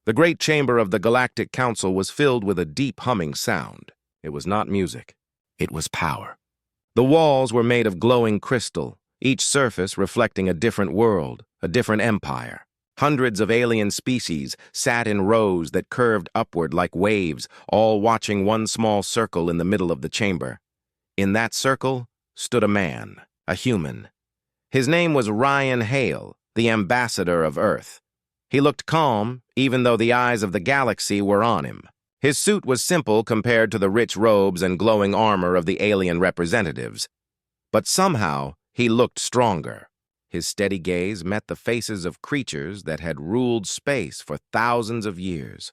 The great chamber of the Galactic Council was filled with a deep humming sound. It was not music. It was power. The walls were made of glowing crystal, each surface reflecting a different world, a different empire. Hundreds of alien species sat in rows that curved upward like waves, all watching one small circle in the middle of the chamber. In that circle stood a man, a human. His name was Ryan Hale, the ambassador of Earth. He looked calm, even though the eyes of the galaxy were on him. His suit was simple compared to the rich robes and glowing armor of the alien representatives. But somehow, he looked stronger. His steady gaze met the faces of creatures that had ruled space for thousands of years.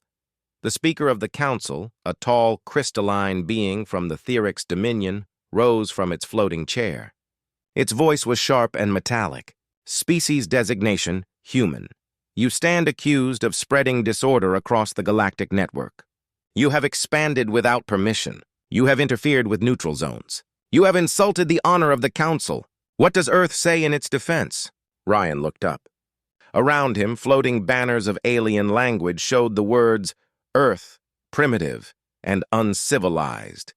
The Speaker of the Council, a tall, crystalline being from the Therix Dominion, rose from its floating chair. Its voice was sharp and metallic. Species designation, human. You stand accused of spreading disorder across the galactic network. You have expanded without permission. You have interfered with neutral zones. You have insulted the honor of the Council. What does Earth say in its defense? Ryan looked up. Around him, floating banners of alien language showed the words Earth, primitive, and uncivilized.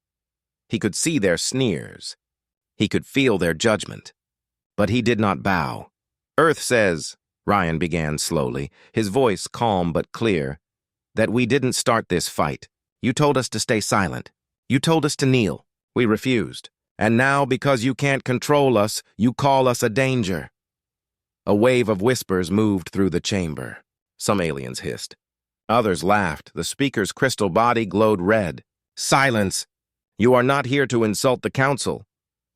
He could see their sneers. He could feel their judgment. But he did not bow. Earth says, Ryan began slowly, his voice calm but clear, that we didn't start this fight. You told us to stay silent. You told us to kneel. We refused. And now, because you can't control us, you call us a danger. A wave of whispers moved through the chamber. Some aliens hissed. Others laughed. The speaker's crystal body glowed red. Silence! You are not here to insult the Council.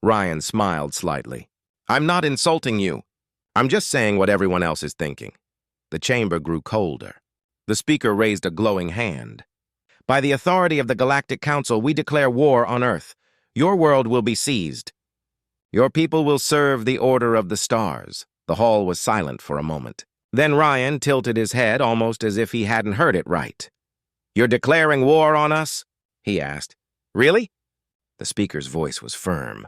Ryan smiled slightly. I'm not insulting you. I'm just saying what everyone else is thinking. The chamber grew colder. The speaker raised a glowing hand. By the authority of the Galactic Council, we declare war on Earth. Your world will be seized. Your people will serve the Order of the Stars. The hall was silent for a moment. Then Ryan tilted his head almost as if he hadn't heard it right. You're declaring war on us? He asked. Really? The speaker's voice was firm.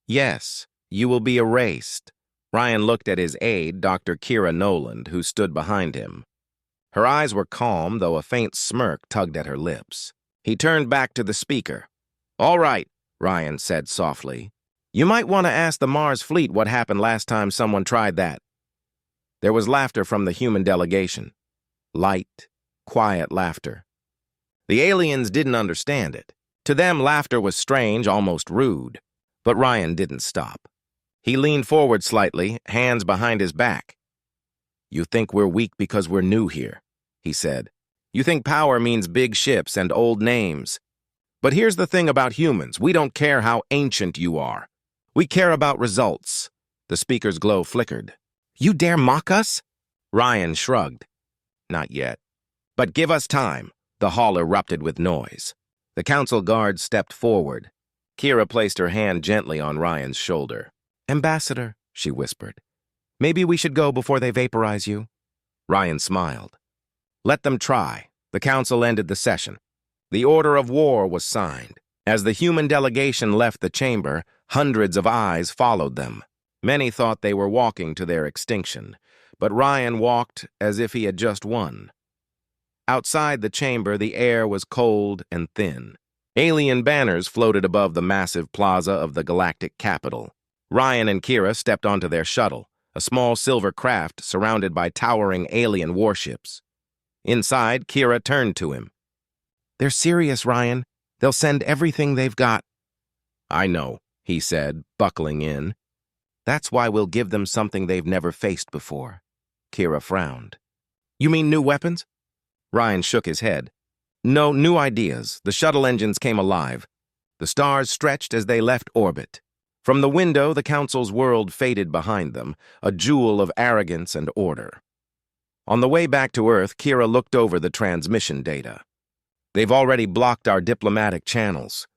Yes, you will be erased. Ryan looked at his aide, Dr. Kira Noland, who stood behind him. Her eyes were calm, though a faint smirk tugged at her lips. He turned back to the speaker. All right, Ryan said softly. You might want to ask the Mars fleet what happened last time someone tried that. There was laughter from the human delegation. Light, quiet laughter. The aliens didn't understand it. To them, laughter was strange, almost rude. But Ryan didn't stop. He leaned forward slightly, hands behind his back. You think we're weak because we're new here, he said. You think power means big ships and old names. But here's the thing about humans. We don't care how ancient you are. We care about results. The speaker's glow flickered. You dare mock us? Ryan shrugged. Not yet. But give us time. The hall erupted with noise. The council guards stepped forward. Kira placed her hand gently on Ryan's shoulder. Ambassador, she whispered. Maybe we should go before they vaporize you. Ryan smiled. Let them try. The council ended the session. The order of war was signed. As the human delegation left the chamber, hundreds of eyes followed them. Many thought they were walking to their extinction, but Ryan walked as if he had just won. Outside the chamber, the air was cold and thin. Alien banners floated above the massive plaza of the galactic capital. Ryan and Kira stepped onto their shuttle, a small silver craft surrounded by towering alien warships. Inside, Kira turned to him. They're serious, Ryan. They'll send everything they've got. I know, he said, buckling in. That's why we'll give them something they've never faced before. Kira frowned. You mean new weapons? Ryan shook his head. No, new ideas. The shuttle engines came alive. The stars stretched as they left orbit. From the window, the council's world faded behind them, a jewel of arrogance and order. On the way back to Earth, Kira looked over the transmission data. They've already blocked our diplomatic channels.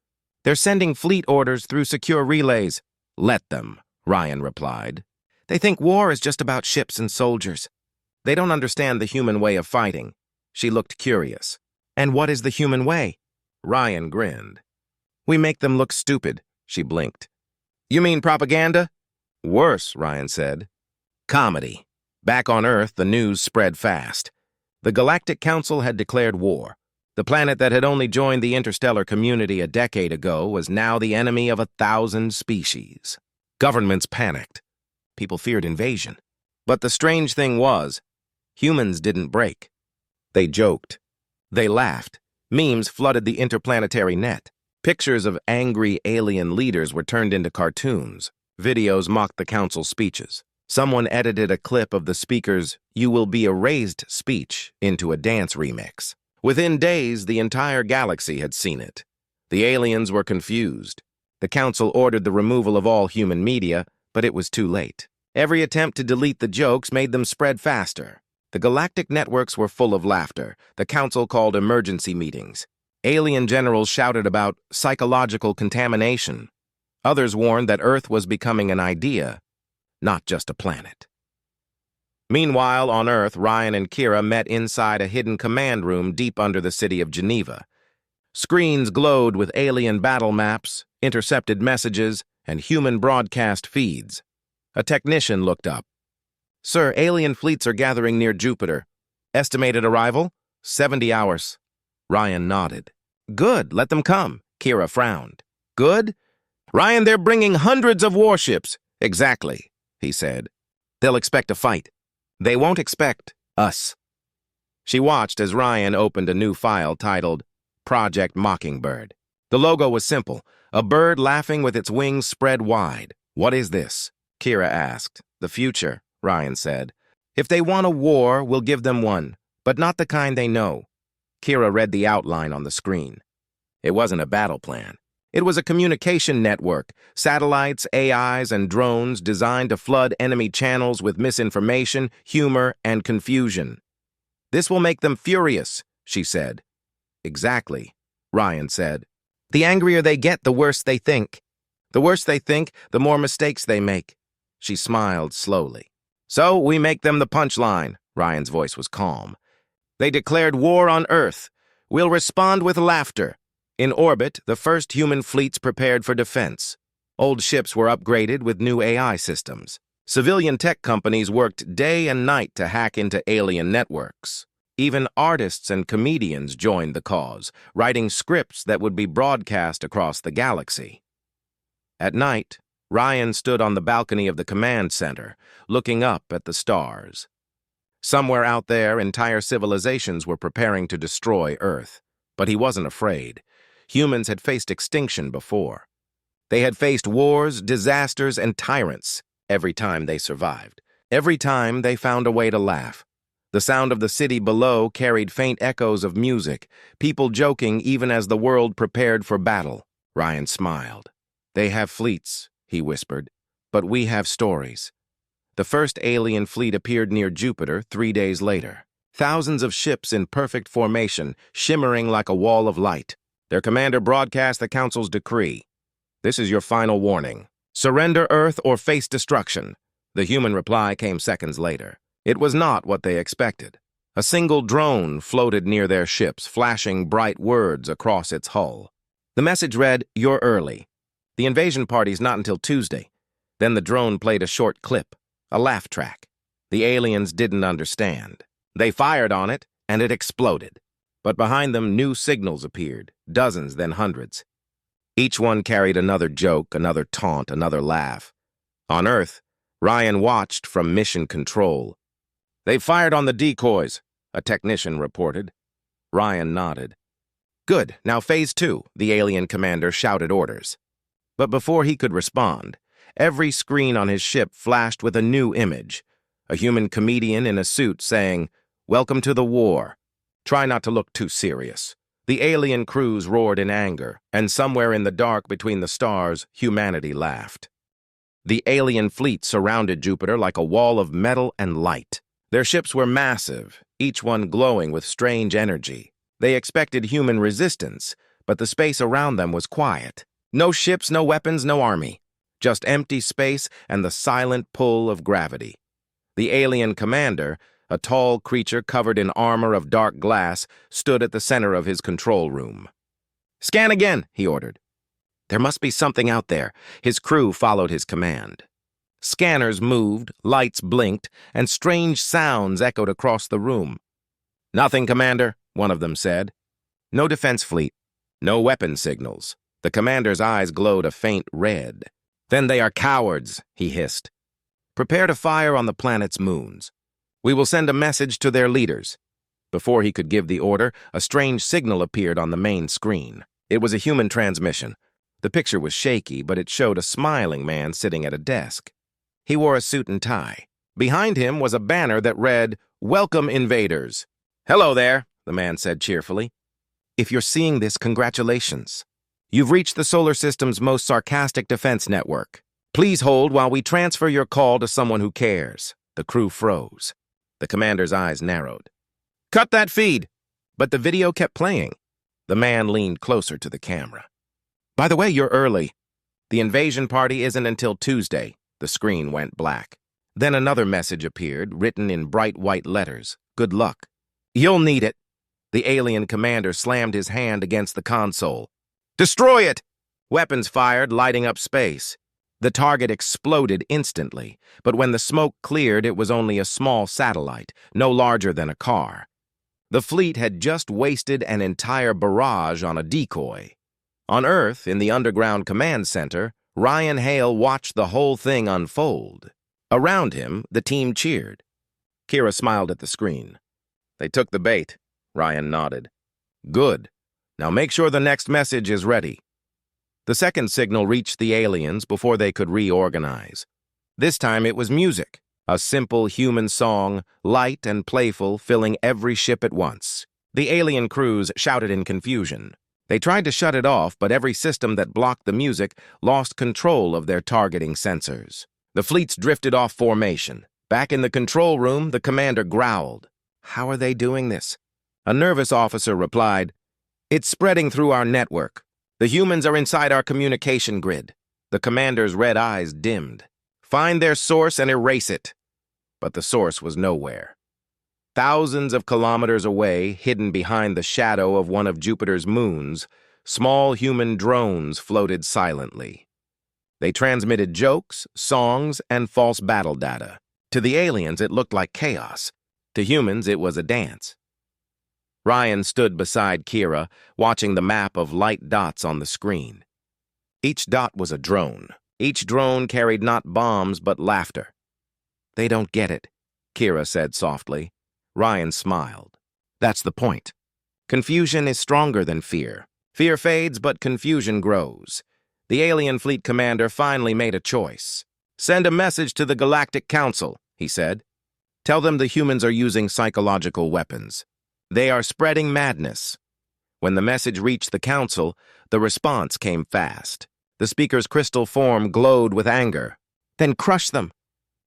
They're sending fleet orders through secure relays. Let them, Ryan replied. They think war is just about ships and soldiers. They don't understand the human way of fighting. She looked curious. And what is the human way? Ryan grinned. We make them look stupid, she blinked. You mean propaganda? Worse, Ryan said. Comedy. Back on Earth, the news spread fast. The Galactic Council had declared war. The planet that had only joined the interstellar community a decade ago was now the enemy of 1,000 species. Governments panicked. People feared invasion. But the strange thing was, humans didn't break. They joked. They laughed. Memes flooded the interplanetary net. Pictures of angry alien leaders were turned into cartoons. Videos mocked the council speeches. Someone edited a clip of the speaker's "You will be erased" speech into a dance remix. Within days, the entire galaxy had seen it. The aliens were confused. The council ordered the removal of all human media, but it was too late. Every attempt to delete the jokes made them spread faster. The galactic networks were full of laughter. The council called emergency meetings. Alien generals shouted about psychological contamination. Others warned that Earth was becoming an idea, not just a planet. Meanwhile, on Earth, Ryan and Kira met inside a hidden command room deep under the city of Geneva. Screens glowed with alien battle maps, intercepted messages, and human broadcast feeds. A technician looked up. "Sir, alien fleets are gathering near Jupiter. Estimated arrival? 70 hours. Ryan nodded. "Good, let them come." Kira frowned. "Good? Ryan, they're bringing hundreds of warships." "Exactly," he said. "They'll expect a fight. They won't expect us." She watched as Ryan opened a new file titled Project Mockingbird. The logo was simple, a bird laughing with its wings spread wide. "What is this?" Kira asked. "The future," Ryan said. "If they want a war, we'll give them one, but not the kind they know." Kira read the outline on the screen. It wasn't a battle plan. It was a communication network, satellites, AIs, and drones designed to flood enemy channels with misinformation, humor, and confusion. "This will make them furious," she said. "Exactly," Ryan said. "The angrier they get, the worse they think. The worse they think, the more mistakes they make." She smiled slowly. "So we make them the punchline." Ryan's voice was calm. "They declared war on Earth. We'll respond with laughter." In orbit, the first human fleets prepared for defense. Old ships were upgraded with new AI systems. Civilian tech companies worked day and night to hack into alien networks. Even artists and comedians joined the cause, writing scripts that would be broadcast across the galaxy. At night, Ryan stood on the balcony of the command center, looking up at the stars. Somewhere out there, entire civilizations were preparing to destroy Earth. But he wasn't afraid. Humans had faced extinction before. They had faced wars, disasters, and tyrants every time they survived. Every time they found a way to laugh. The sound of the city below carried faint echoes of music, people joking even as the world prepared for battle. Ryan smiled. "They have fleets," he whispered, "but we have stories." The first alien fleet appeared near Jupiter 3 days later. Thousands of ships in perfect formation, shimmering like a wall of light. Their commander broadcast the Council's decree. "This is your final warning. Surrender Earth or face destruction." The human reply came seconds later. It was not what they expected. A single drone floated near their ships, flashing bright words across its hull. The message read, "You're early. The invasion party's not until Tuesday." Then the drone played a short clip, a laugh track. The aliens didn't understand. They fired on it, and it exploded. But behind them, new signals appeared, dozens, then hundreds. Each one carried another joke, another taunt, another laugh. On Earth, Ryan watched from mission control. "They fired on the decoys," a technician reported. Ryan nodded. "Good, now Phase 2, the alien commander shouted orders. But before he could respond, every screen on his ship flashed with a new image. A human comedian in a suit saying, "Welcome to the war. Try not to look too serious." The alien crews roared in anger, and somewhere in the dark between the stars, humanity laughed. The alien fleet surrounded Jupiter like a wall of metal and light. Their ships were massive, each one glowing with strange energy. They expected human resistance, but the space around them was quiet. No ships, no weapons, no army. Just empty space and the silent pull of gravity. The alien commander, a tall creature covered in armor of dark glass, stood at the center of his control room. "Scan again," he ordered. There must be something out there. His crew followed his command. Scanners moved, lights blinked, and strange sounds echoed across the room. Nothing, Commander, one of them said. No defense fleet. No weapon signals. The commander's eyes glowed a faint red. Then they are cowards, he hissed. Prepare to fire on the planet's moons. We will send a message to their leaders. Before he could give the order, a strange signal appeared on the main screen. It was a human transmission. The picture was shaky, but it showed a smiling man sitting at a desk. He wore a suit and tie. Behind him was a banner that read, "Welcome, invaders." "Hello there," the man said cheerfully. "If you're seeing this, congratulations. You've reached the solar system's most sarcastic defense network. Please hold while we transfer your call to someone who cares." The crew froze. The commander's eyes narrowed. "Cut that feed!" But the video kept playing. The man leaned closer to the camera. "By the way, you're early. The invasion party isn't until Tuesday." The screen went black. Then another message appeared, written in bright white letters. "Good luck." "You'll need it." The alien commander slammed his hand against the console. "Destroy it!" Weapons fired, lighting up space. The target exploded instantly, but when the smoke cleared, it was only a small satellite, no larger than a car. The fleet had just wasted an entire barrage on a decoy. On Earth, in the underground command center, Ryan Hale watched the whole thing unfold. Around him, the team cheered. Kira smiled at the screen. "They took the bait," Ryan nodded. "Good. Now make sure the next message is ready." The second signal reached the aliens before they could reorganize. This time it was music, a simple human song, light and playful, filling every ship at once. The alien crews shouted in confusion. They tried to shut it off, but every system that blocked the music lost control of their targeting sensors. The fleets drifted off formation. Back in the control room, the commander growled. "How are they doing this?" A nervous officer replied, "It's spreading through our network. The humans are inside our communication grid." The commander's red eyes dimmed. "Find their source and erase it." But the source was nowhere. Thousands of kilometers away, hidden behind the shadow of one of Jupiter's moons, small human drones floated silently. They transmitted jokes, songs, and false battle data. To the aliens, it looked like chaos. To humans, it was a dance. Ryan stood beside Kira, watching the map of light dots on the screen. Each dot was a drone. Each drone carried not bombs, but laughter. "They don't get it," Kira said softly. Ryan smiled. "That's the point. Confusion is stronger than fear. Fear fades, but confusion grows." The alien fleet commander finally made a choice. "Send a message to the Galactic Council," he said. "Tell them the humans are using psychological weapons. They are spreading madness." When the message reached the council, the response came fast. The speaker's crystal form glowed with anger. "Then crush them.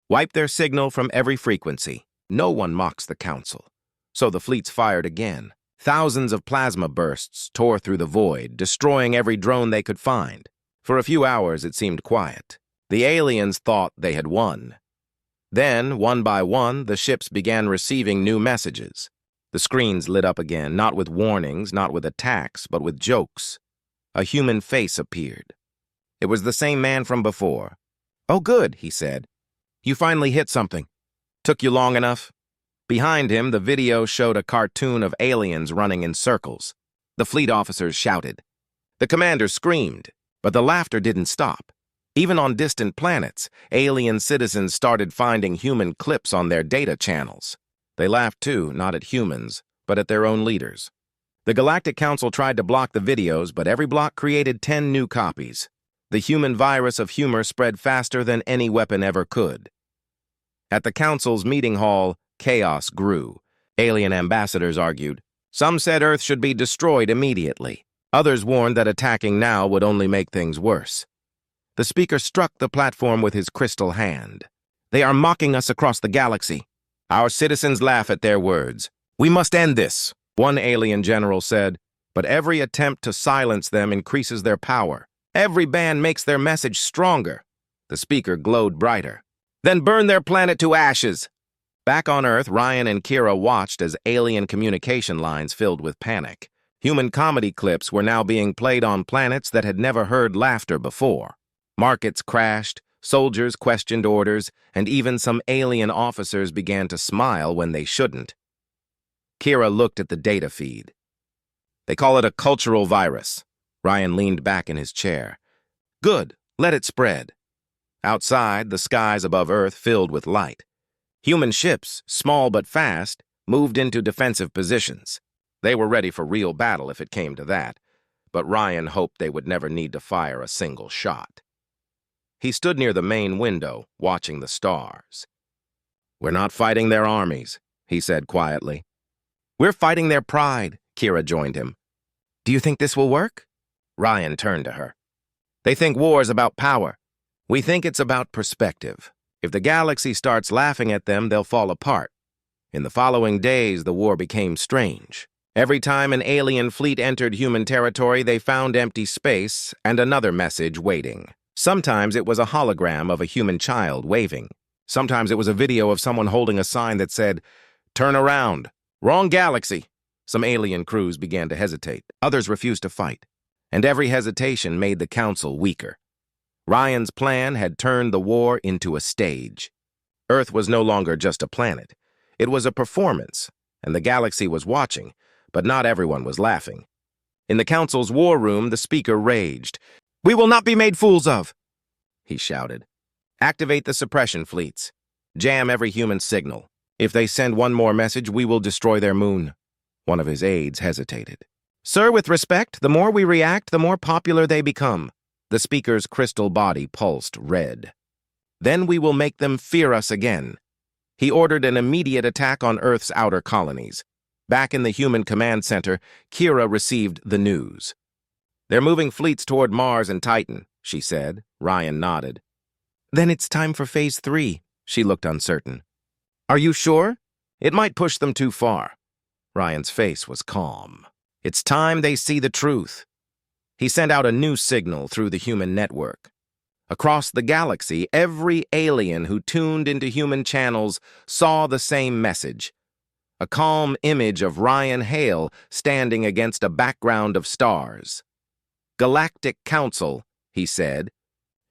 Wipe their signal from every frequency. No one mocks the council." So the fleets fired again. Thousands of plasma bursts tore through the void, destroying every drone they could find. For a few hours, it seemed quiet. The aliens thought they had won. Then, one by one, the ships began receiving new messages. The screens lit up again, not with warnings, not with attacks, but with jokes. A human face appeared. It was the same man from before. "Oh, good," he said. "You finally hit something. Took you long enough?" Behind him, the video showed a cartoon of aliens running in circles. The fleet officers shouted. The commander screamed, but the laughter didn't stop. Even on distant planets, alien citizens started finding human clips on their data channels. They laughed too, not at humans, but at their own leaders. The Galactic Council tried to block the videos, but every block created 10 new copies. The human virus of humor spread faster than any weapon ever could. At the Council's meeting hall, chaos grew. Alien ambassadors argued. Some said Earth should be destroyed immediately. Others warned that attacking now would only make things worse. The speaker struck the platform with his crystal hand. "They are mocking us across the galaxy. Our citizens laugh at their words. We must end this," one alien general said. "But every attempt to silence them increases their power. Every ban makes their message stronger." The speaker glowed brighter. "Then burn their planet to ashes." Back on Earth, Ryan and Kira watched as alien communication lines filled with panic. Human comedy clips were now being played on planets that had never heard laughter before. Markets crashed, soldiers questioned orders, and even some alien officers began to smile when they shouldn't. Kira looked at the data feed. They call it a cultural virus. Ryan leaned back in his chair. Good, let it spread. Outside, the skies above Earth filled with light. Human ships, small but fast, moved into defensive positions. They were ready for real battle if it came to that, but Ryan hoped they would never need to fire a single shot. He stood near the main window, watching the stars. We're not fighting their armies, he said quietly. We're fighting their pride, Kira joined him. Do you think this will work? Ryan turned to her. They think war's about power. We think it's about perspective. If the galaxy starts laughing at them, they'll fall apart. In the following days, the war became strange. Every time an alien fleet entered human territory, they found empty space and another message waiting. Sometimes it was a hologram of a human child waving. Sometimes it was a video of someone holding a sign that said, "Turn around. Wrong galaxy." Some alien crews began to hesitate. Others refused to fight. And every hesitation made the council weaker. Ryan's plan had turned the war into a stage. Earth was no longer just a planet. It was a performance, and the galaxy was watching, but not everyone was laughing. In the council's war room, the speaker raged. "We will not be made fools of," he shouted. "Activate the suppression fleets. Jam every human signal. If they send one more message, we will destroy their moon." One of his aides hesitated. "Sir, with respect, the more we react, the more popular they become." The speaker's crystal body pulsed red. "Then we will make them fear us again." He ordered an immediate attack on Earth's outer colonies. Back in the human command center, Kira received the news. "They're moving fleets toward Mars and Titan," she said. Ryan nodded. "Then it's time for Phase 3, she looked uncertain. "Are you sure? It might push them too far." Ryan's face was calm. "It's time they see the truth." He sent out a new signal through the human network. Across the galaxy, every alien who tuned into human channels saw the same message. A calm image of Ryan Hale standing against a background of stars. "Galactic Council," he said.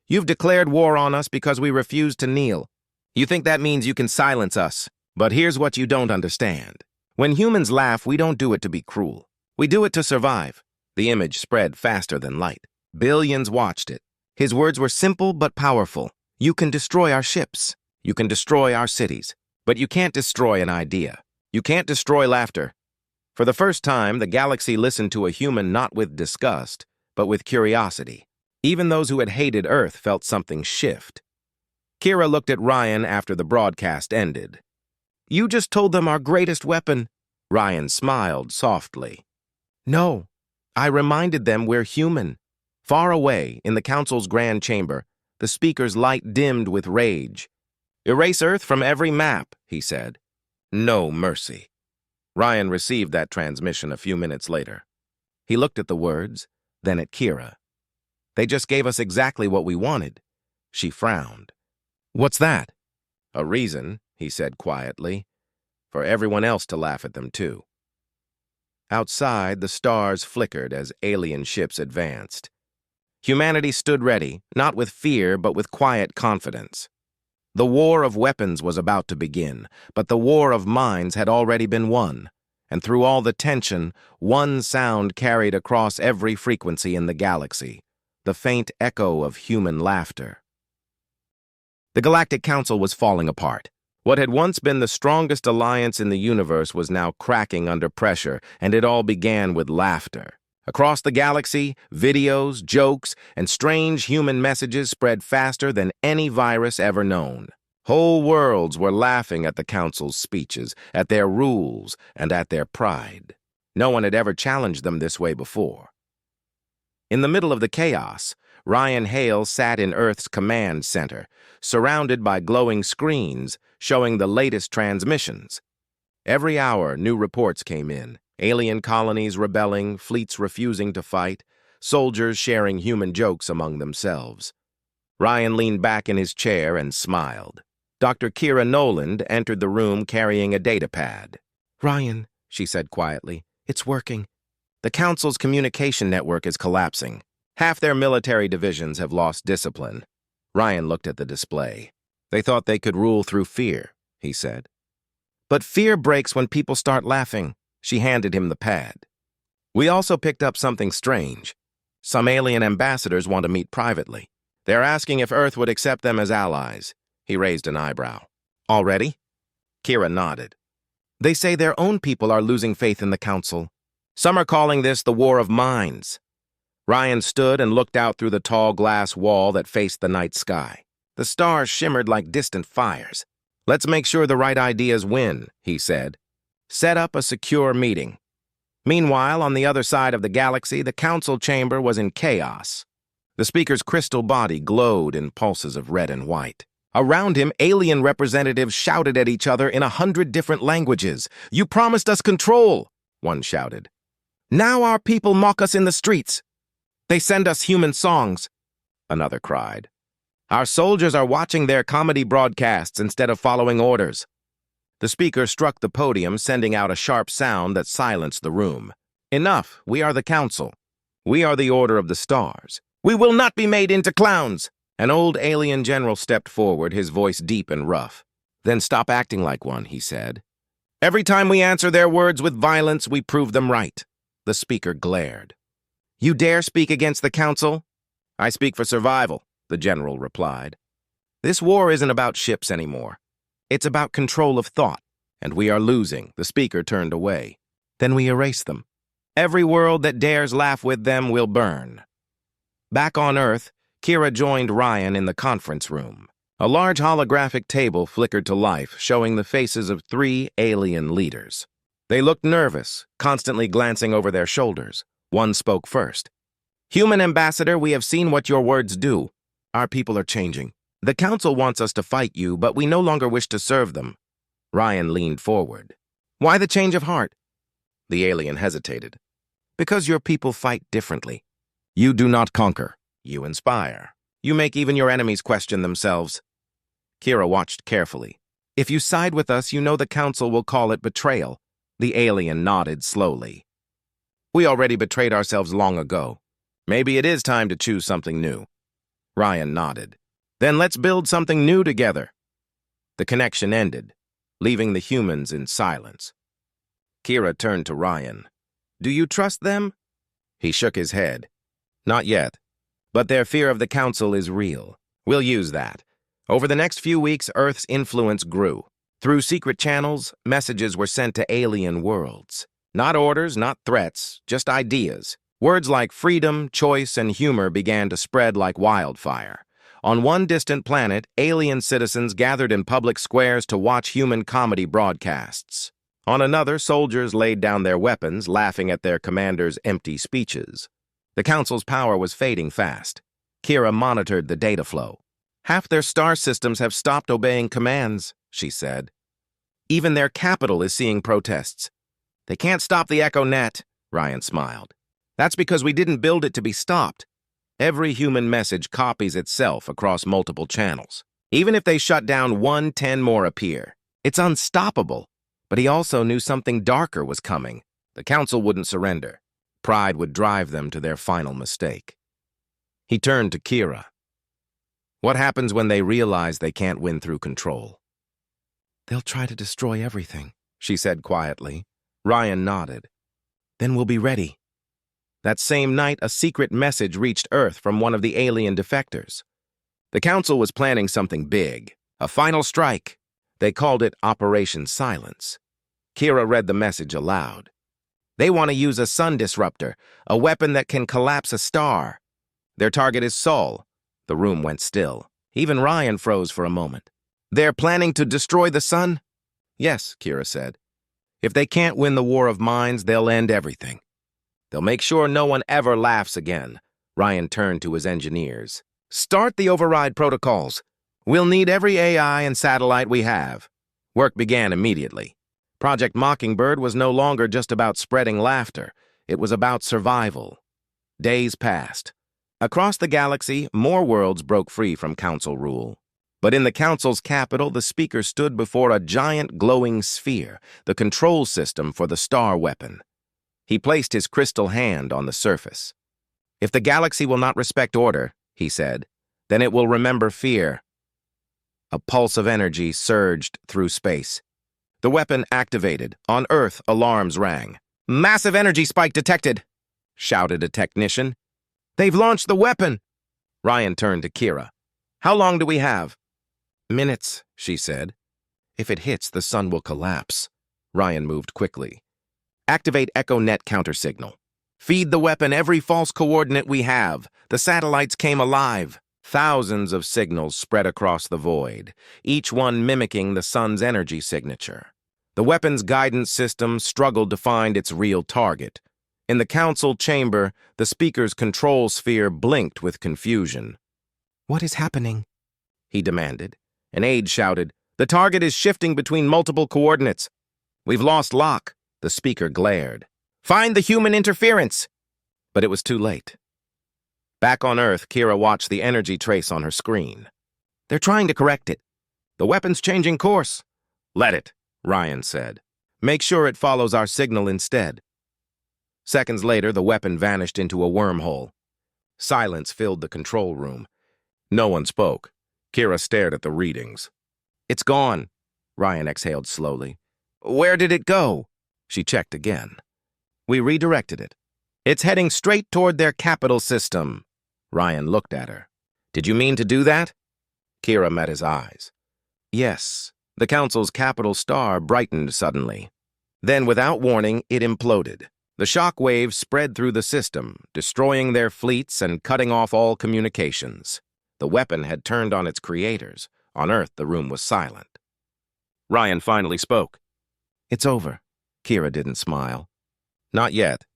"You've declared war on us because we refuse to kneel. You think that means you can silence us. But here's what you don't understand. When humans laugh, we don't do it to be cruel. We do it to survive." The image spread faster than light. Billions watched it. His words were simple but powerful. "You can destroy our ships. You can destroy our cities. But you can't destroy an idea. You can't destroy laughter." For the first time, the galaxy listened to a human not with disgust, but with curiosity. Even those who had hated Earth felt something shift. Kira looked at Ryan after the broadcast ended. "You just told them our greatest weapon." Ryan smiled softly. "No, I reminded them we're human." Far away, in the council's grand chamber, the speaker's light dimmed with rage. "Erase Earth from every map," he said. "No mercy." Ryan received that transmission a few minutes later. He looked at the words, then at Kira. "They just gave us exactly what we wanted." She frowned. "What's that?" "A reason," he said quietly, "for everyone else to laugh at them too." Outside, the stars flickered as alien ships advanced. Humanity stood ready, not with fear, but with quiet confidence. The war of weapons was about to begin, but the war of minds had already been won, and through all the tension, one sound carried across every frequency in the galaxy, the faint echo of human laughter. The Galactic Council was falling apart. What had once been the strongest alliance in the universe was now cracking under pressure, and it all began with laughter. Across the galaxy, videos, jokes, and strange human messages spread faster than any virus ever known. Whole worlds were laughing at the Council's speeches, at their rules, and at their pride. No one had ever challenged them this way before. In the middle of the chaos, Ryan Hale sat in Earth's command center, surrounded by glowing screens showing the latest transmissions. Every hour, new reports came in. Alien colonies rebelling, fleets refusing to fight, soldiers sharing human jokes among themselves. Ryan leaned back in his chair and smiled. Dr. Kira Noland entered the room carrying a datapad. "Ryan," she said quietly, "it's working. The Council's communication network is collapsing. Half their military divisions have lost discipline." Ryan looked at the display. "They thought they could rule through fear," he said. "But fear breaks when people start laughing." She handed him the pad. We also picked up something strange. Some alien ambassadors want to meet privately. They're asking if Earth would accept them as allies. He raised an eyebrow. Already? Kira nodded. They say their own people are losing faith in the Council. Some are calling this the War of Minds. Ryan stood and looked out through the tall glass wall that faced the night sky. The stars shimmered like distant fires. Let's make sure the right ideas win, he said. Set up a secure meeting. Meanwhile, on the other side of the galaxy, the council chamber was in chaos. The speaker's crystal body glowed in pulses of red and white. Around him, alien representatives shouted at each other in 100 different languages. "You promised us control," one shouted. "Now our people mock us in the streets. They send us human songs," another cried. "Our soldiers are watching their comedy broadcasts instead of following orders." The speaker struck the podium, sending out a sharp sound that silenced the room. "Enough, we are the Council. We are the Order of the Stars. We will not be made into clowns." An old alien general stepped forward, his voice deep and rough. "Then stop acting like one," he said. "Every time we answer their words with violence, we prove them right." The speaker glared. "You dare speak against the Council?" "I speak for survival," the general replied. "This war isn't about ships anymore. It's about control of thought, and we are losing." The speaker turned away. "Then we erase them. Every world that dares laugh with them will burn." Back on Earth, Kira joined Ryan in the conference room. A large holographic table flickered to life, showing the faces of 3 alien leaders. They looked nervous, constantly glancing over their shoulders. One spoke first. "Human ambassador, we have seen what your words do. Our people are changing. The Council wants us to fight you, but we no longer wish to serve them." Ryan leaned forward. "Why the change of heart?" The alien hesitated. "Because your people fight differently. You do not conquer. You inspire. You make even your enemies question themselves." Kira watched carefully. "If you side with us, you know the Council will call it betrayal." The alien nodded slowly. "We already betrayed ourselves long ago. Maybe it is time to choose something new." Ryan nodded. "Then let's build something new together." The connection ended, leaving the humans in silence. Kira turned to Ryan. "Do you trust them?" He shook his head. "Not yet. But their fear of the Council is real. We'll use that." Over the next few weeks, Earth's influence grew. Through secret channels, messages were sent to alien worlds. Not orders, not threats, just ideas. Words like freedom, choice, and humor began to spread like wildfire. On one distant planet, alien citizens gathered in public squares to watch human comedy broadcasts. On another, soldiers laid down their weapons, laughing at their commanders' empty speeches. The Council's power was fading fast. Kira monitored the data flow. "Half their star systems have stopped obeying commands," she said. "Even their capital is seeing protests." "They can't stop the Echo Net," Ryan smiled. "That's because we didn't build it to be stopped. Every human message copies itself across multiple channels. Even if they shut down one, 10 more appear. It's unstoppable." But he also knew something darker was coming. The Council wouldn't surrender. Pride would drive them to their final mistake. He turned to Kira. "What happens when they realize they can't win through control?" "They'll try to destroy everything," she said quietly. Ryan nodded. "Then we'll be ready." That same night, a secret message reached Earth from one of the alien defectors. The Council was planning something big, a final strike. They called it Operation Silence. Kira read the message aloud. "They want to use a sun disruptor, a weapon that can collapse a star. Their target is Sol." The room went still. Even Ryan froze for a moment. "They're planning to destroy the sun?" "Yes," Kira said. "If they can't win the War of Minds, they'll end everything. They'll make sure no one ever laughs again." Ryan turned to his engineers. "Start the override protocols. We'll need every AI and satellite we have." Work began immediately. Project Mockingbird was no longer just about spreading laughter. It was about survival. Days passed. Across the galaxy, more worlds broke free from Council rule. But in the Council's capital, the speaker stood before a giant glowing sphere, the control system for the star weapon. He placed his crystal hand on the surface. "If the galaxy will not respect order," he said, "then it will remember fear." A pulse of energy surged through space. The weapon activated. On Earth, alarms rang. "Massive energy spike detected," shouted a technician. "They've launched the weapon." Ryan turned to Kira. "How long do we have?" "Minutes," she said. "If it hits, the sun will collapse." Ryan moved quickly. "Activate Echo Net countersignal. Feed the weapon every false coordinate we have." The satellites came alive. Thousands of signals spread across the void, each one mimicking the sun's energy signature. The weapon's guidance system struggled to find its real target. In the council chamber, the speaker's control sphere blinked with confusion. "What is happening?" he demanded. An aide shouted, "The target is shifting between multiple coordinates." "We've lost lock," the speaker glared. "Find the human interference!" But it was too late. Back on Earth, Kira watched the energy trace on her screen. "They're trying to correct it. The weapon's changing course." "Let it," Ryan said. "Make sure it follows our signal instead." Seconds later, the weapon vanished into a wormhole. Silence filled the control room. No one spoke. Kira stared at the readings. "It's gone," Ryan exhaled slowly. "Where did it go?" She checked again. "We redirected it. It's heading straight toward their capital system." Ryan looked at her. "Did you mean to do that?" Kira met his eyes. "Yes." The council's capital star brightened suddenly. Then, without warning, it imploded. The shock waves spread through the system, destroying their fleets and cutting off all communications. The weapon had turned on its creators. On Earth, the room was silent. Ryan finally spoke. "It's over." Kira didn't smile. "Not yet.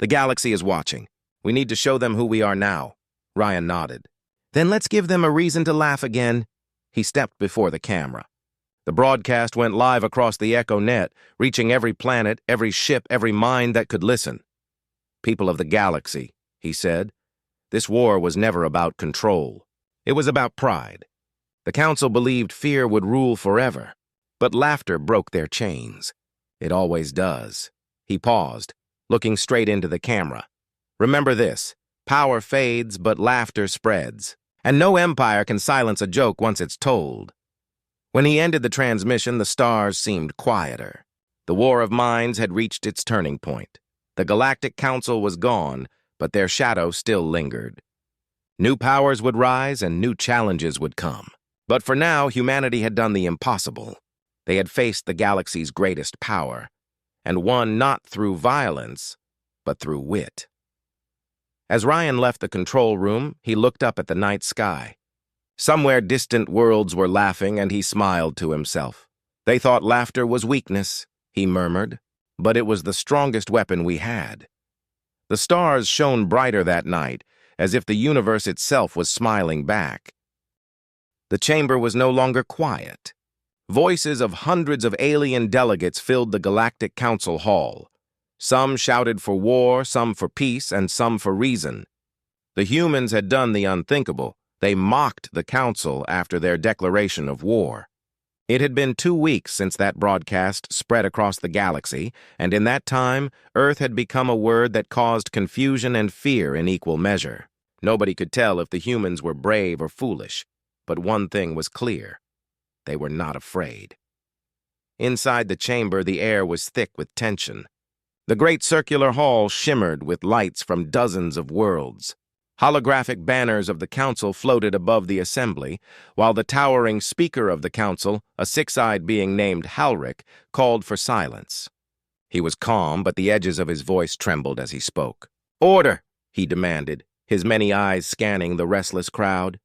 The galaxy is watching. We need to show them who we are now." Ryan nodded. "Then let's give them a reason to laugh again." He stepped before the camera. The broadcast went live across the Echo Net, reaching every planet, every ship, every mind that could listen. "People of the galaxy," he said, "this war was never about control. It was about pride. The Council believed fear would rule forever, but laughter broke their chains. It always does." He paused, looking straight into the camera. "Remember this. Power fades, but laughter spreads. And no empire can silence a joke once it's told." When he ended the transmission, the stars seemed quieter. The War of Minds had reached its turning point. The Galactic Council was gone, but their shadow still lingered. New powers would rise and new challenges would come. But for now, humanity had done the impossible. They had faced the galaxy's greatest power, and won not through violence, but through wit. As Ryan left the control room, he looked up at the night sky. Somewhere distant worlds were laughing, and he smiled to himself. "They thought laughter was weakness," he murmured, "but it was the strongest weapon we had." The stars shone brighter that night, as if the universe itself was smiling back. The chamber was no longer quiet. Voices of hundreds of alien delegates filled the Galactic Council Hall. Some shouted for war, some for peace, and some for reason. The humans had done the unthinkable. They mocked the Council after their declaration of war. It had been 2 weeks since that broadcast spread across the galaxy, and in that time, Earth had become a word that caused confusion and fear in equal measure. Nobody could tell if the humans were brave or foolish, but one thing was clear. They were not afraid. Inside the chamber, the air was thick with tension. The great circular hall shimmered with lights from dozens of worlds. Holographic banners of the Council floated above the assembly, while the towering speaker of the Council, a six-eyed being named Halric, called for silence. He was calm, but the edges of his voice trembled as he spoke. "Order!" he demanded, his many eyes scanning the restless crowd.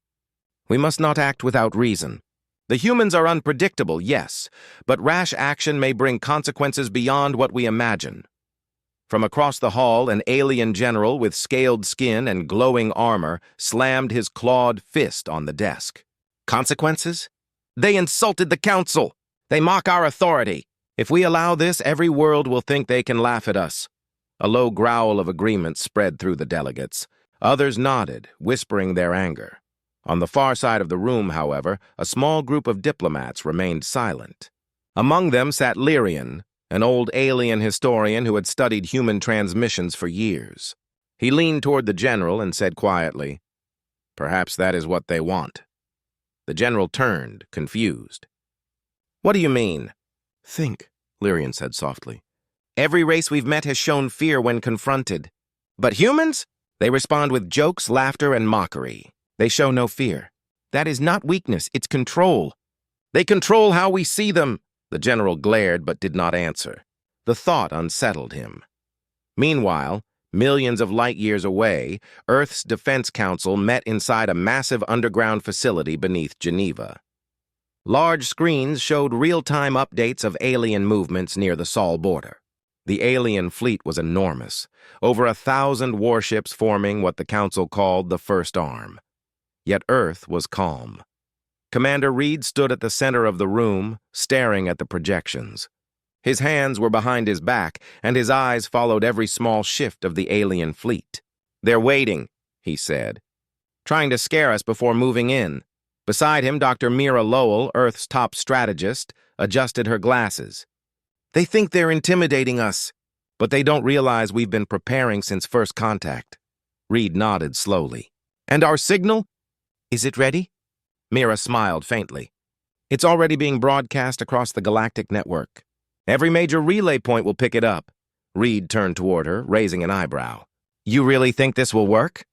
"We must not act without reason. The humans are unpredictable, yes, but rash action may bring consequences beyond what we imagine." From across the hall, an alien general with scaled skin and glowing armor slammed his clawed fist on the desk. "Consequences? They insulted the Council! They mock our authority! If we allow this, every world will think they can laugh at us." A low growl of agreement spread through the delegates. Others nodded, whispering their anger. On the far side of the room, however, a small group of diplomats remained silent. Among them sat Lyrian, an old alien historian who had studied human transmissions for years. He leaned toward the general and said quietly, "Perhaps that is what they want." The general turned, confused. "What do you mean?" Think, Lyrian said softly. Every race we've met has shown fear when confronted. But humans? They respond with jokes, laughter, and mockery. They show no fear. That is not weakness, it's control. They control how we see them. The general glared but did not answer. The thought unsettled him. Meanwhile, millions of light years away, Earth's Defense Council met inside a massive underground facility beneath Geneva. Large screens showed real-time updates of alien movements near the Sol border. The alien fleet was enormous, over 1,000 warships forming what the Council called the First Arm. Yet Earth was calm. Commander Reed stood at the center of the room, staring at the projections. His hands were behind his back, and his eyes followed every small shift of the alien fleet. They're waiting, he said, trying to scare us before moving in. Beside him, Dr. Mira Lowell, Earth's top strategist, adjusted her glasses. They think they're intimidating us, but they don't realize we've been preparing since first contact. Reed nodded slowly. And our signal? Is it ready? Mira smiled faintly. It's already being broadcast across the galactic network. Every major relay point will pick it up. Reed turned toward her, raising an eyebrow. You really think this will work?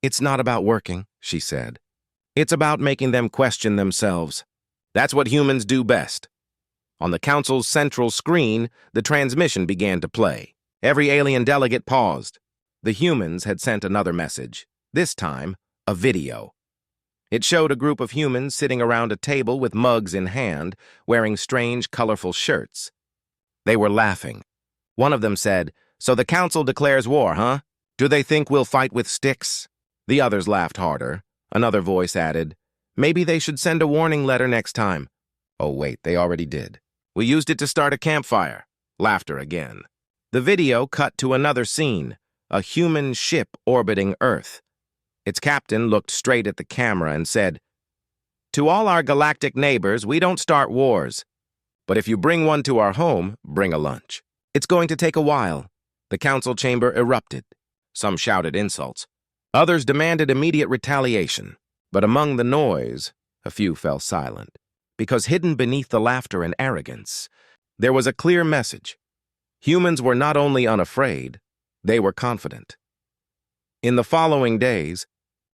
It's not about working, she said. It's about making them question themselves. That's what humans do best. On the Council's central screen, the transmission began to play. Every alien delegate paused. The humans had sent another message, this time, a video. It showed a group of humans sitting around a table with mugs in hand, wearing strange, colorful shirts. They were laughing. One of them said, "So the Council declares war, huh? Do they think we'll fight with sticks?" The others laughed harder. Another voice added, "Maybe they should send a warning letter next time." Oh, wait, they already did. "We used it to start a campfire." Laughter again. The video cut to another scene, a human ship orbiting Earth. Its captain looked straight at the camera and said, "To all our galactic neighbors, we don't start wars. But if you bring one to our home, bring a lunch. It's going to take a while." The council chamber erupted. Some shouted insults. Others demanded immediate retaliation. But among the noise, a few fell silent. Because hidden beneath the laughter and arrogance, there was a clear message. Humans were not only unafraid, they were confident. In the following days,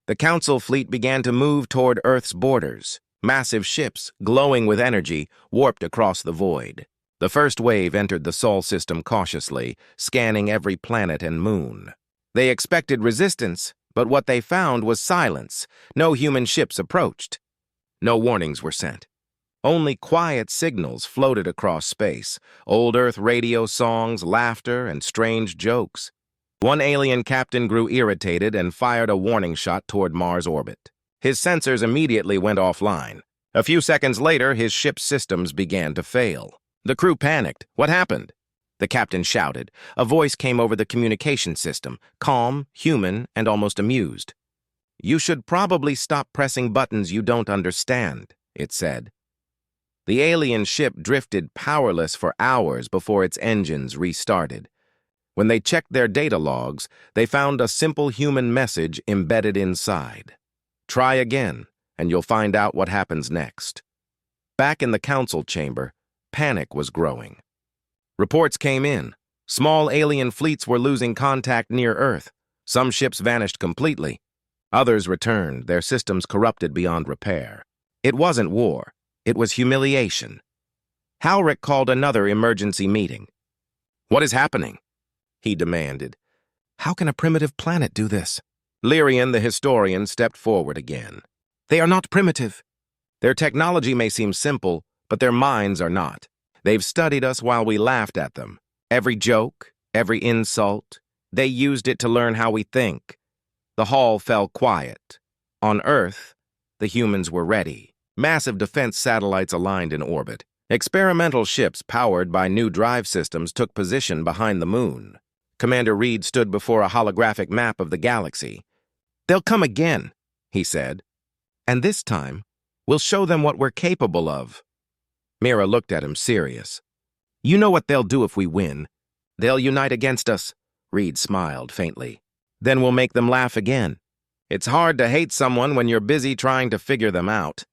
the Council fleet began to move toward Earth's borders. Massive ships, glowing with energy, warped across the void. The first wave entered the Sol system cautiously, scanning every planet and moon. They expected resistance, but what they found was silence. No human ships approached. No warnings were sent. Only quiet signals floated across space, old Earth radio songs, laughter, and strange jokes. One alien captain grew irritated and fired a warning shot toward Mars' orbit. His sensors immediately went offline. A few seconds later, his ship's systems began to fail. The crew panicked. What happened? The captain shouted. A voice came over the communication system, calm, human, and almost amused. "You should probably stop pressing buttons you don't understand," it said. The alien ship drifted powerless for hours before its engines restarted. When they checked their data logs, they found a simple human message embedded inside. "Try again, and you'll find out what happens next." Back in the council chamber, panic was growing. Reports came in. Small alien fleets were losing contact near Earth. Some ships vanished completely. Others returned, their systems corrupted beyond repair. It wasn't war. It was humiliation. Halric called another emergency meeting. "What is happening?" he demanded. "How can a primitive planet do this?" Lyrian, the historian, stepped forward again. "They are not primitive. Their technology may seem simple, but their minds are not. They've studied us while we laughed at them. Every joke, every insult, they used it to learn how we think." The hall fell quiet. On Earth, the humans were ready. Massive defense satellites aligned in orbit. Experimental ships powered by new drive systems took position behind the moon. Commander Reed stood before a holographic map of the galaxy. "They'll come again," he said. "And this time, we'll show them what we're capable of." Mira looked at him, serious. "You know what they'll do if we win. They'll unite against us." Reed smiled faintly. "Then we'll make them laugh again. It's hard to hate someone when you're busy trying to figure them out."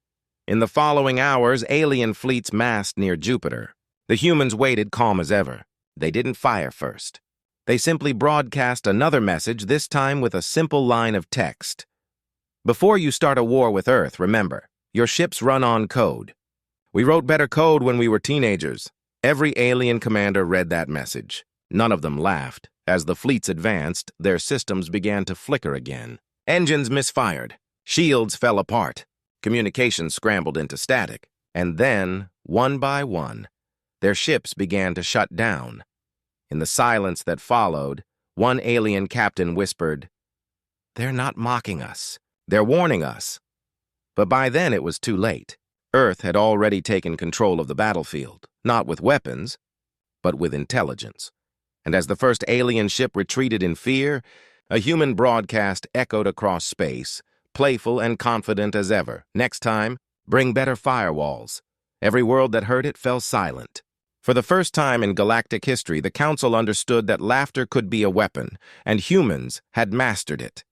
In the following hours, alien fleets massed near Jupiter. The humans waited calm as ever. They didn't fire first. They simply broadcast another message, this time with a simple line of text. Before you start a war with Earth, remember, your ships run on code. We wrote better code when we were teenagers. Every alien commander read that message. None of them laughed. As the fleets advanced, their systems began to flicker again. Engines misfired. Shields fell apart. Communications scrambled into static. And then, one by one, their ships began to shut down. In the silence that followed, one alien captain whispered, "They're not mocking us. They're warning us." But by then it was too late. Earth had already taken control of the battlefield, not with weapons, but with intelligence. And as the first alien ship retreated in fear, a human broadcast echoed across space, playful and confident as ever. Next time, bring better firewalls. Every world that heard it fell silent. For the first time in galactic history, the Council understood that laughter could be a weapon, and humans had mastered it.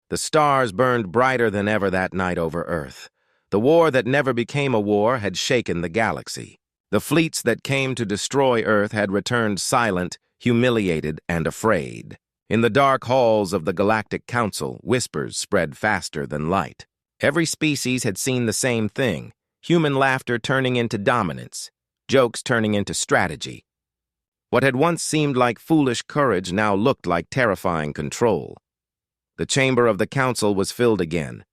The stars burned brighter than ever that night over Earth. The war that never became a war had shaken the galaxy. The fleets that came to destroy Earth had returned silent, humiliated, and afraid. In the dark halls of the Galactic Council, whispers spread faster than light. Every species had seen the same thing, human laughter turning into dominance, jokes turning into strategy. What had once seemed like foolish courage now looked like terrifying control. The chamber of the council was filled again.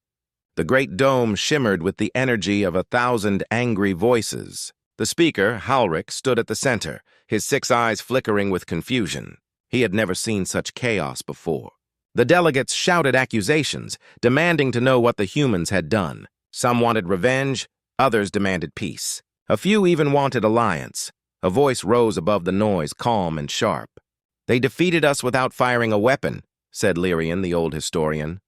The great dome shimmered with the energy of 1,000 angry voices. The speaker, Halric, stood at the center, his 6 eyes flickering with confusion. He had never seen such chaos before. The delegates shouted accusations, demanding to know what the humans had done. Some wanted revenge, others demanded peace. A few even wanted alliance. A voice rose above the noise, calm and sharp. "They defeated us without firing a weapon," said Lyrian, the old historian.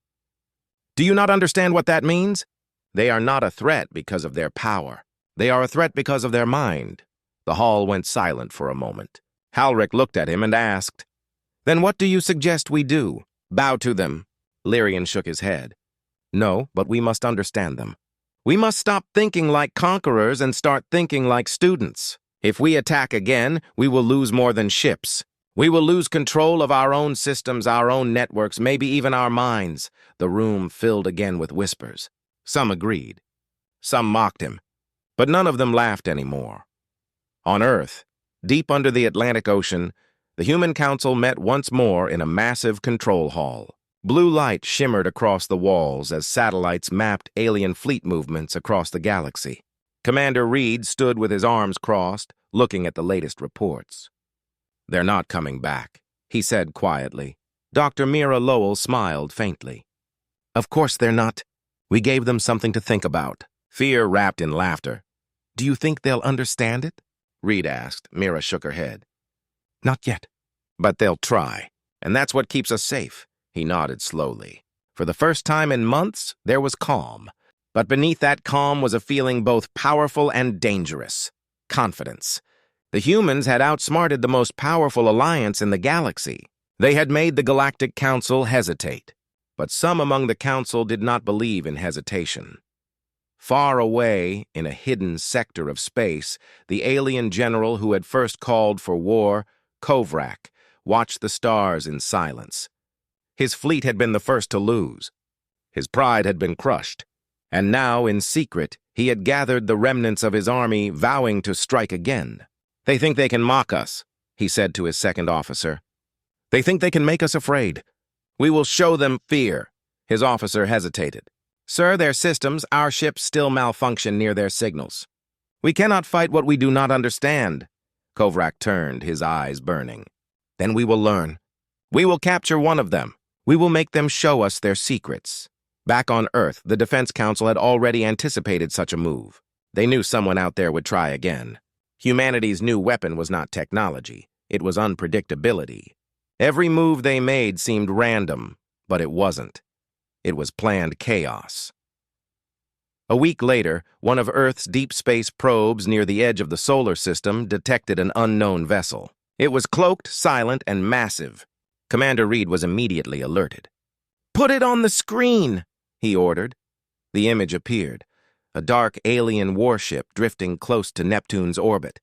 "Do you not understand what that means? They are not a threat because of their power. They are a threat because of their mind." The hall went silent for a moment. Halric looked at him and asked, "Then what do you suggest we do? Bow to them?" Lyrian shook his head. "No, but we must understand them. We must stop thinking like conquerors and start thinking like students. If we attack again, we will lose more than ships. We will lose control of our own systems, our own networks, maybe even our minds." The room filled again with whispers. Some agreed. Some mocked him. But none of them laughed anymore. On Earth, deep under the Atlantic Ocean, the Human Council met once more in a massive control hall. Blue light shimmered across the walls as satellites mapped alien fleet movements across the galaxy. Commander Reed stood with his arms crossed, looking at the latest reports. "They're not coming back," he said quietly. Dr. Mira Lowell smiled faintly. "Of course they're not. We gave them something to think about." Fear wrapped in laughter. "Do you think they'll understand it?" Reed asked. Mira shook her head. "Not yet. But they'll try. And that's what keeps us safe." He nodded slowly. For the first time in months, there was calm. But beneath that calm was a feeling both powerful and dangerous. Confidence. The humans had outsmarted the most powerful alliance in the galaxy. They had made the Galactic Council hesitate. But some among the Council did not believe in hesitation. Far away, in a hidden sector of space, the alien general who had first called for war, Kovrak, watched the stars in silence. His fleet had been the first to lose. His pride had been crushed. And now, in secret, he had gathered the remnants of his army, vowing to strike again. "They think they can mock us," he said to his second officer. "They think they can make us afraid. We will show them fear." His officer hesitated. "Sir, their systems, our ships still malfunction near their signals. We cannot fight what we do not understand." Kovrak turned, his eyes burning. "Then we will learn. We will capture one of them. We will make them show us their secrets." Back on Earth, the Defense Council had already anticipated such a move. They knew someone out there would try again. Humanity's new weapon was not technology. It was unpredictability. Every move they made seemed random, but it wasn't. It was planned chaos. A week later, one of Earth's deep space probes near the edge of the solar system detected an unknown vessel. It was cloaked, silent, and massive. Commander Reed was immediately alerted. "Put it on the screen," he ordered. The image appeared, a dark alien warship drifting close to Neptune's orbit.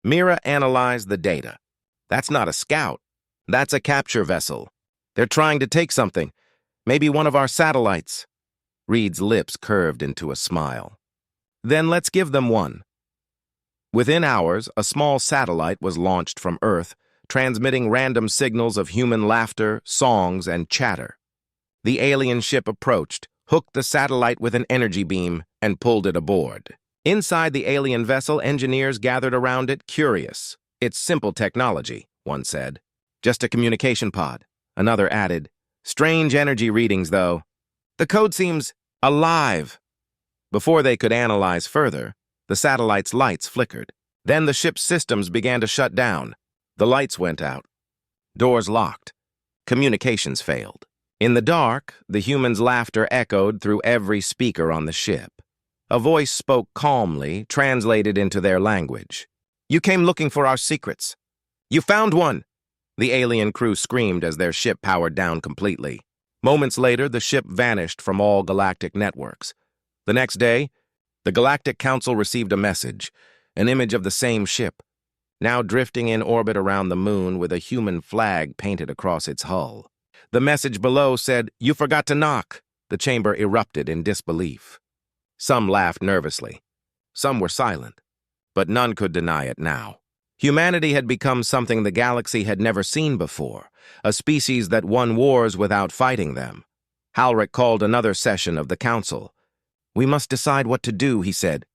Mira analyzed the data. That's not a scout. That's a capture vessel. They're trying to take something. Maybe one of our satellites. Reed's lips curved into a smile. Then let's give them one. Within hours, a small satellite was launched from Earth, transmitting random signals of human laughter, songs, and chatter. The alien ship approached, hooked the satellite with an energy beam, and pulled it aboard. Inside the alien vessel, engineers gathered around it, curious. It's simple technology, one said. Just a communication pod. Another added. Strange energy readings, though. The code seems alive. Before they could analyze further, the satellite's lights flickered. Then the ship's systems began to shut down. The lights went out. Doors locked. Communications failed. In the dark, the humans' laughter echoed through every speaker on the ship. A voice spoke calmly, translated into their language. You came looking for our secrets. You found one! The alien crew screamed as their ship powered down completely. Moments later, the ship vanished from all galactic networks. The next day, the Galactic Council received a message, an image of the same ship, now drifting in orbit around the moon with a human flag painted across its hull. The message below said, "You forgot to knock." The chamber erupted in disbelief. Some laughed nervously. Some were silent, but none could deny it now. Humanity had become something the galaxy had never seen before, a species that won wars without fighting them. Halric called another session of the council. We must decide what to do, he said.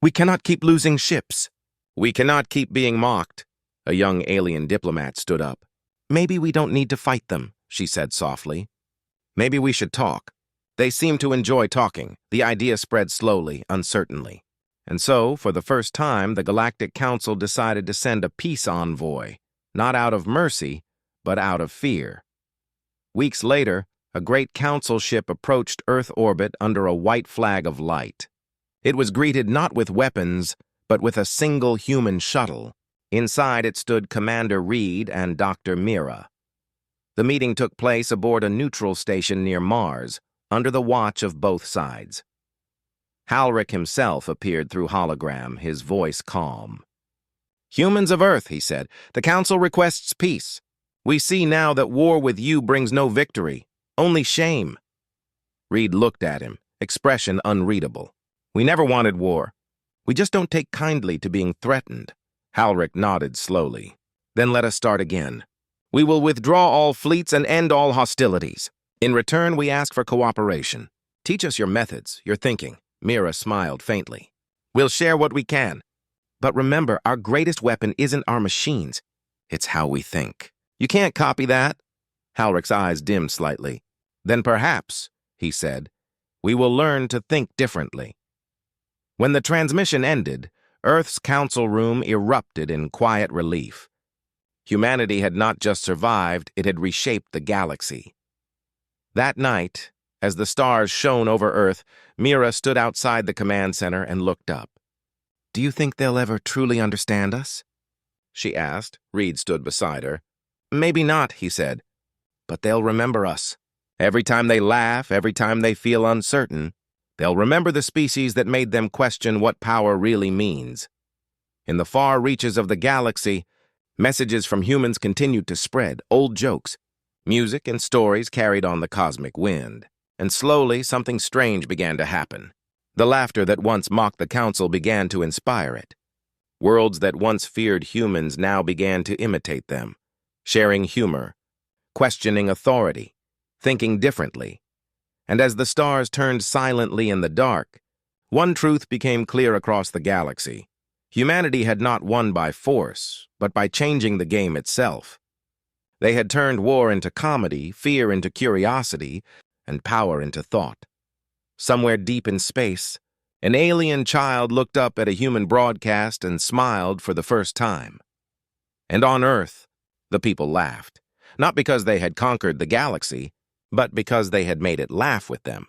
We cannot keep losing ships. We cannot keep being mocked. A young alien diplomat stood up. Maybe we don't need to fight them, she said softly. Maybe we should talk. They seemed to enjoy talking. The idea spread slowly, uncertainly. And so, for the first time, the Galactic Council decided to send a peace envoy, not out of mercy, but out of fear. Weeks later, a great council ship approached Earth orbit under a white flag of light. It was greeted not with weapons, but with a single human shuttle. Inside it stood Commander Reed and Dr. Mira. The meeting took place aboard a neutral station near Mars, under the watch of both sides. Halric himself appeared through hologram, his voice calm. Humans of Earth, he said, the Council requests peace. We see now that war with you brings no victory, only shame. Reed looked at him, expression unreadable. We never wanted war. We just don't take kindly to being threatened. Halric nodded slowly. Then let us start again. We will withdraw all fleets and end all hostilities. In return, we ask for cooperation. Teach us your methods, your thinking. Mira smiled faintly. We'll share what we can. But remember, our greatest weapon isn't our machines. It's how we think. You can't copy that. Halric's eyes dimmed slightly. Then perhaps, he said, we will learn to think differently. When the transmission ended, Earth's council room erupted in quiet relief. Humanity had not just survived, it had reshaped the galaxy. That night, as the stars shone over Earth, Mira stood outside the command center and looked up. Do you think they'll ever truly understand us? She asked. Reed stood beside her. Maybe not, he said. But they'll remember us. Every time they laugh, every time they feel uncertain, they'll remember the species that made them question what power really means. In the far reaches of the galaxy, messages from humans continued to spread, old jokes. Music and stories carried on the cosmic wind. And slowly, something strange began to happen. The laughter that once mocked the council began to inspire it. Worlds that once feared humans now began to imitate them, sharing humor, questioning authority, thinking differently. And as the stars turned silently in the dark, one truth became clear across the galaxy. Humanity had not won by force, but by changing the game itself. They had turned war into comedy, fear into curiosity, and power into thought. Somewhere deep in space, an alien child looked up at a human broadcast and smiled for the first time. And on Earth, the people laughed, not because they had conquered the galaxy, but because they had made it laugh with them.